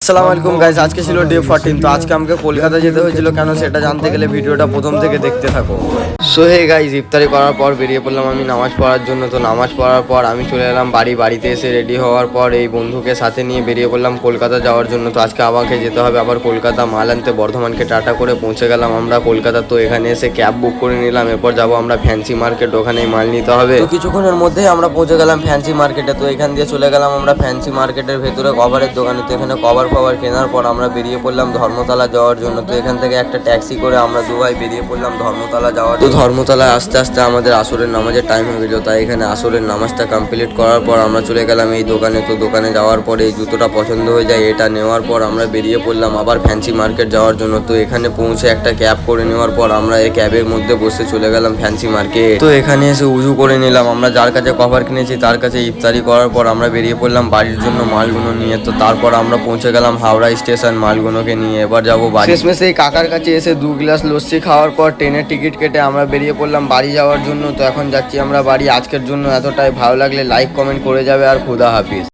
আসসালামু আলাইকুম গাইস, আজকে ছিল ডে 14। তো আজকে আমাকে কলকাতা যেতে হয়েছিল কেন সেটা জানতে গেলে ভিডিওটা প্রথম থেকে দেখতে থাকো। সো হে গাইস, ইফতারি করার পর বেরিয়ে পড়লাম আমি নামাজ পড়ার জন্য। তো নামাজ পড়ার পর আমি চলে এলাম বাড়িতে এসে রেডি হওয়ার পর এই বন্ধুকে সাথে নিয়ে বেরিয়ে পড়লাম কলকাতা যাওয়ার জন্য। তো আজকে আমাকে যেতে হবে আবার কলকাতা মাল আনতে। বর্ধমানকে টাটা করে পৌঁছে গেলাম আমরা কলকাতা। তো এখানে এসে ক্যাব বুক করে নিলাম, এরপর যাবো আমরা ফ্যান্সি মার্কেট, ওখানেই মাল নিতে হবে। তো কিছুক্ষণের মধ্যেই আমরা পৌঁছে গেলাম ফ্যান্সি মার্কেটে। তো এখান দিয়ে চলে গেলাম আমরা ফ্যান্সি মার্কেটের ভেতরে কভারের দোকানে। তো এখানে কভার কেনার পর আমরা বেরিয়ে পড়লাম ধর্মতলা যাওয়ার জন্য। তো এখান থেকে একটা ট্যাক্সি করে আমরা দুবাই বেরিয়ে পড়লাম ধর্মতলা যাওয়ার। তো ধর্মতলায় আস্তে আস্তে আমাদের আসরের নামাজের টাইম হয়ে গেল। তাই এখানে আসরের নামাজটা কমপ্লিট করার পর আমরা চলে গেলাম এই দোকানে। তো দোকানে যাওয়ার পরে এই জুতোটা পছন্দ হয়ে যায়, এটা নেওয়ার পর আমরা বেরিয়ে পড়লাম আবার ফ্যান্সি মার্কেট যাওয়ার জন্য। তো এখানে পৌঁছে একটা ক্যাব করে নেওয়ার পর আমরা এই ক্যাবের মধ্যে বসে চলে গেলাম ফ্যান্সি মার্কেট। তো এখানে এসে উজু করে নিলাম। আমরা যার কাছে কভার কিনেছি তার কাছে ইফতারি করার পর আমরা বেরিয়ে পড়লাম বাড়ির জন্য মালগুলো নিয়ে। তো তারপর আমরা পৌঁছে গেলাম হাওড়া স্টেশন মালগুলোকে নিয়ে। এবার যাবো বাড়ি। শেষমেশ এই কাকার কাছে এসে 2 গ্লাস লস্যি খাওয়ার পর ট্রেনের টিকিট কেটে আমরা বেরিয়ে পড়লাম বাড়ি যাওয়ার জন্য। তো এখন যাচ্ছি আমরা বাড়ি। আজকের জন্য এতটাই, ভালো লাগলে লাইক কমেন্ট করে যাবে আর খুদা হাফিজ।